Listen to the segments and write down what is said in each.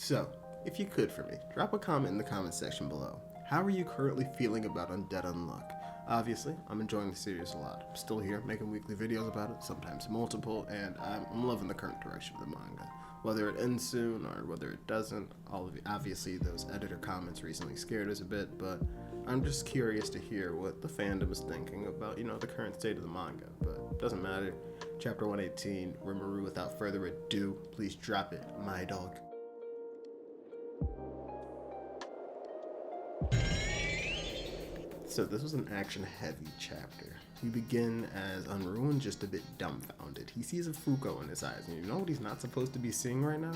So, if you could for me, drop a comment in the comment section below. How are you currently feeling about Undead Unluck? Obviously, I'm enjoying the series a lot. I'm still here making weekly videos about it, sometimes multiple, and I'm loving the current direction of the manga. Whether it ends soon or whether it doesn't, obviously those editor comments recently scared us a bit, but I'm just curious to hear what the fandom is thinking about, the current state of the manga. But it doesn't matter. Chapter 118, Rimuru, without further ado, please drop it, my dog. So this was an action-heavy chapter. We begin as Unruined, just a bit dumbfounded. He sees a Fuko in his eyes, and you know what he's not supposed to be seeing right now?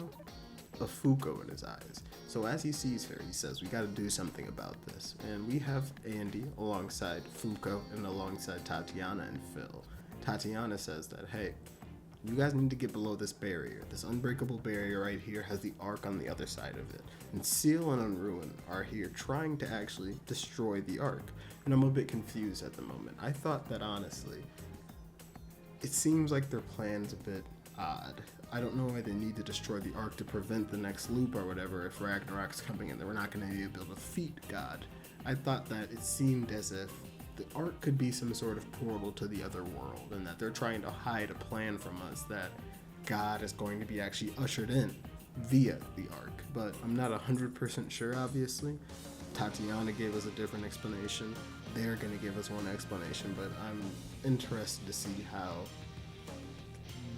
A Fuko in his eyes. So as he sees her, he says, we gotta do something about this. And we have Andy alongside Fuko and alongside Tatiana and Phil. Tatiana says that, hey, you guys need to get below this barrier. This unbreakable barrier right here has the arc on the other side of it. And Seal and Unruined are here trying to actually destroy the arc. And I'm a bit confused at the moment. I thought that honestly, it seems like their plan's a bit odd. I don't know why they need to destroy the arc to prevent the next loop or whatever if Ragnarok's coming in. That we're not going to be able to defeat God. I thought that it seemed as if the arc could be some sort of portal to the other world, and that they're trying to hide a plan from us that God is going to be actually ushered in via the arc. But I'm not 100% sure, obviously. Tatiana gave us a different explanation. They're going to give us one explanation, but I'm interested to see how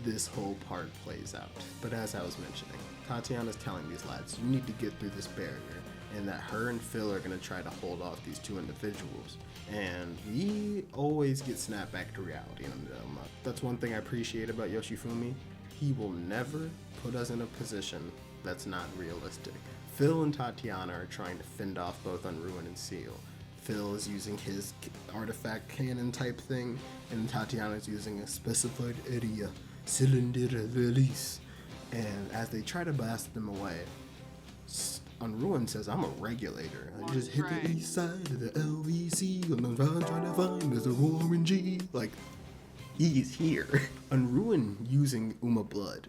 this whole part plays out. But as I was mentioning, Tatiana's telling these lads, you need to get through this barrier, and that her and Phil are going to try to hold off these two individuals. And we always get snapped back to reality in Undead Unluck. That's one thing I appreciate about Yoshifumi. He will never put us in a position that's not realistic. Phil and Tatiana are trying to fend off both Unruined and Seal. Phil is using his artifact cannon type thing, and Tatiana is using a specified area cylinder release. And as they try to blast them away, Unruined says, I'm a regulator. I just hit the east side of the LVC, and I'm trying to find Mr. Warren G. Like, he's here. Unruined, using Uma Blood,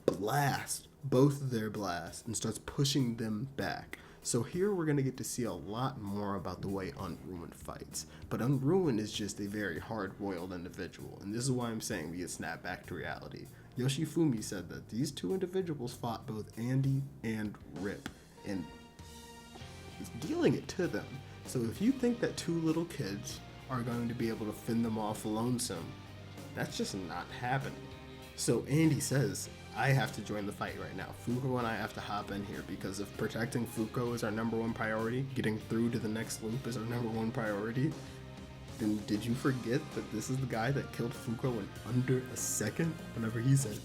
blast both of their blasts and starts pushing them back. So here we're going to get to see a lot more about the way Unruined fights. But Unruined is just a very hard-boiled individual, and this is why I'm saying we get snapped back to reality. Yoshifumi said that these two individuals fought both Andy and Rip, and he's dealing it to them. So if you think that two little kids are going to be able to fend them off lonesome, that's just not happening. So Andy says, I have to join the fight right now. Fuko and I have to hop in here because if protecting Fuko is our number one priority, getting through to the next loop is our number one priority, then did you forget that this is the guy that killed Fuko in under a second whenever he said,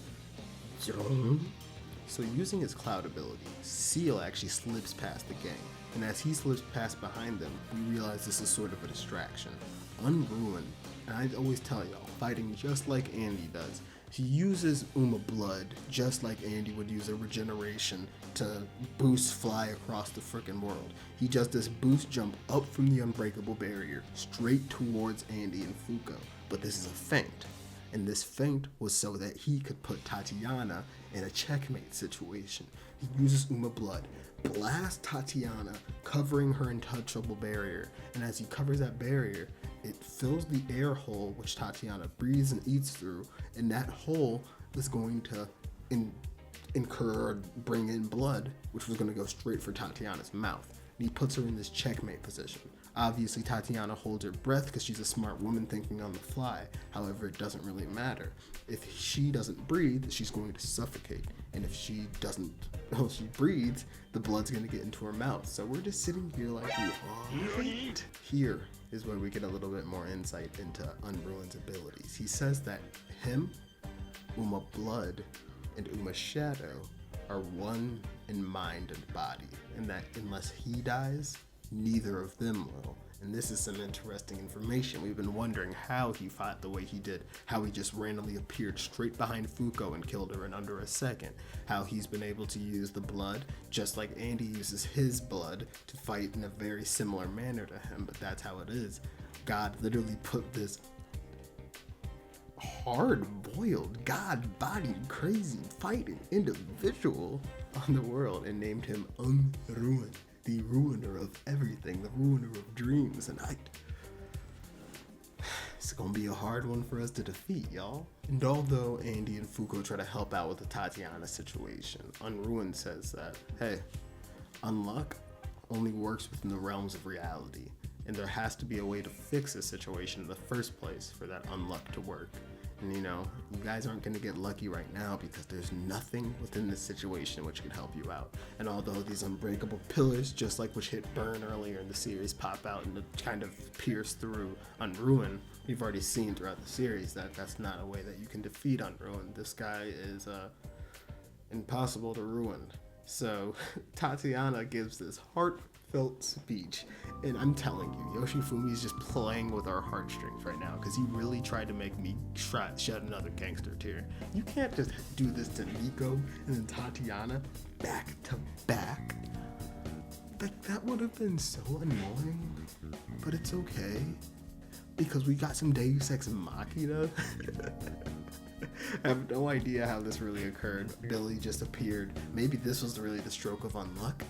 Jong? So using his cloud ability, Seal actually slips past the gang, and as he slips past behind them, we realize this is sort of a distraction. Unruined, and I always tell y'all, fighting just like Andy does. He uses Uma Blood just like Andy would use a regeneration to boost fly across the frickin' world. He does this boost jump up from the unbreakable barrier straight towards Andy and Fuko, but this is a feint. And this feint was so that he could put Tatiana in a checkmate situation. He uses Uma Blood, blasts Tatiana, covering her untouchable barrier. And as he covers that barrier, it fills the air hole which Tatiana breathes and eats through. And that hole is going to incur or bring in blood, which was going to go straight for Tatiana's mouth. And he puts her in this checkmate position. Obviously, Tatiana holds her breath because she's a smart woman thinking on the fly. However, it doesn't really matter. If she doesn't breathe, she's going to suffocate. And if she breathes, the blood's going to get into her mouth. So we're just sitting here like, what? Here is where we get a little bit more insight into Unruined's abilities. He says that him, Uma Blood, and Uma Shadow are one in mind and body. And that unless he dies, neither of them will. And this is some interesting information. We've been wondering how he fought the way he did, how he just randomly appeared straight behind Fuko and killed her in under a second, how he's been able to use the blood just like Andy uses his blood to fight in a very similar manner to him, but that's how it is. God literally put this hard-boiled, god-bodied, crazy, fighting individual on the world and named him Unruin, the ruiner of everything, the ruiner of dreams. And it's gonna be a hard one for us to defeat, y'all. And although Andy and Fuko try to help out with the Tatiana situation, Unruin says that, hey, Unluck only works within the realms of reality, and there has to be a way to fix a situation in the first place for that Unluck to work. And you guys aren't gonna get lucky right now because there's nothing within this situation which can help you out. And although these unbreakable pillars, just like which hit Burn earlier in the series, pop out and kind of pierce through Unruin, we've already seen throughout the series that that's not a way that you can defeat Unruin. This guy is impossible to ruin. So Tatiana gives this heartfelt speech, and I'm telling you, Yoshifumi is just playing with our heartstrings right now because he really tried to make me shed another gangster tear. You can't just do this to Nico and then Tatiana back to back. Like, that would have been so annoying, but it's okay because we got some Deus Ex Machina. I have no idea how this really occurred. Billy just appeared. Maybe this was really the stroke of Unluck.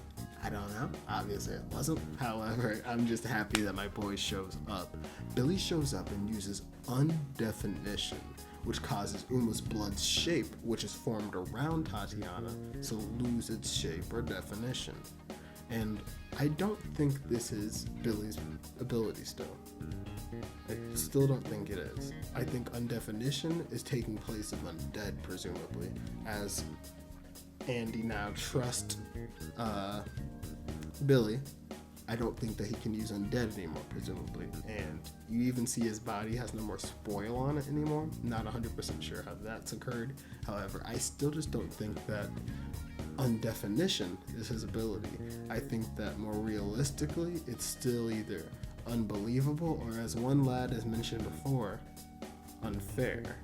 I don't know. Obviously it wasn't. However, I'm just happy that my boy shows up. Billy shows up and uses Undefinition, which causes Uma's blood's shape, which is formed around Tatiana, to lose its shape or definition. And I don't think this is Billy's ability still. I still don't think it is. I think Undefinition is taking place of Undead, presumably, as Andy now trusts Billy. I don't think that he can use Undead anymore, presumably. And you even see his body has no more spoil on it anymore. Not 100% sure how that's occurred. However, I still just don't think that Undefinition is his ability. I think that more realistically, it's still either unbelievable or, as one lad has mentioned before, unfair.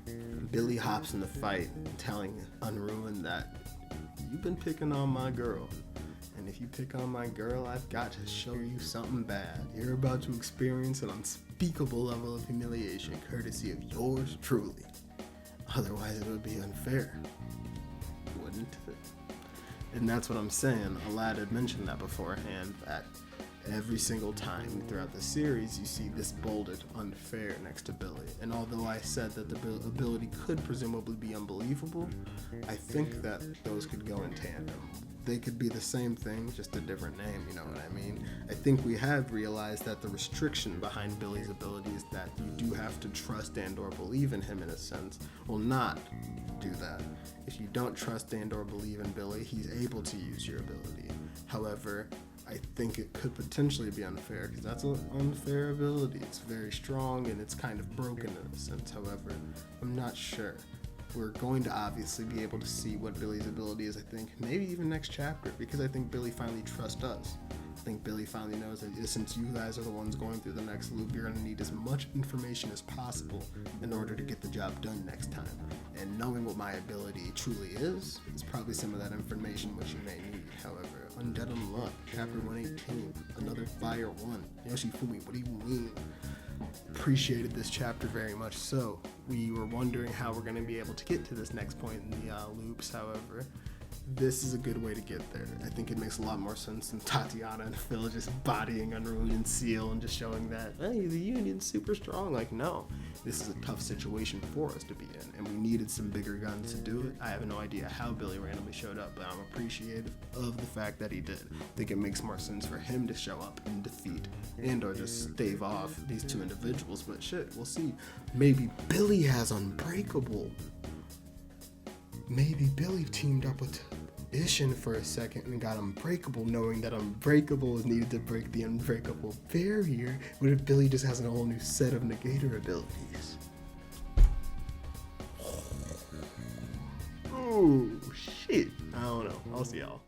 Billy hops in the fight, telling Unruin that you've been picking on my girl, and if you pick on my girl, I've got to show you something bad. You're about to experience an unspeakable level of humiliation courtesy of yours truly. Otherwise it would be unfair, wouldn't it? And that's what I'm saying. A lad had mentioned that beforehand, that every single time throughout the series you see this bolded unfair next to Billy. And although I said that the ability could presumably be unbelievable, I think that those could go in tandem. They could be the same thing, just a different name, you know what I mean? I think we have realized that the restriction behind Billy's ability is that you do have to trust and or believe in him in a sense. Well, not do that. If you don't trust and or believe in Billy, he's able to use your ability. However, I think it could potentially be unfair because that's an unfair ability. It's very strong and it's kind of broken in a sense. However, I'm not sure. We're going to obviously be able to see what Billy's ability is, I think, maybe even next chapter, because I think Billy finally trusts us. I think Billy finally knows that since you guys are the ones going through the next loop, you're going to need as much information as possible in order to get the job done next time. And knowing what my ability truly is probably some of that information which you may need. However, Undead Unluck, Chapter 118, another Fire 1. Yoshifumi, what do you mean? Appreciated this chapter very much so. We were wondering how we're going to be able to get to this next point in the loops. However, this is a good way to get there. I think it makes a lot more sense than Tatiana and Phil just bodying Unruin and Seal and just showing that, hey, the Union's super strong. Like, no, this is a tough situation for us to be in, and we needed some bigger guns to do it. I have no idea how Billy randomly showed up, but I'm appreciative of the fact that he did. I think it makes more sense for him to show up and defeat and or just stave off these two individuals, but shit, we'll see. Maybe Billy has Unbreakable. Maybe Billy teamed up with Ishin for a second and got Unbreakable, knowing that Unbreakable is needed to break the unbreakable barrier. What if Billy just has a whole new set of negator abilities? Oh, shit. I don't know. I'll see y'all.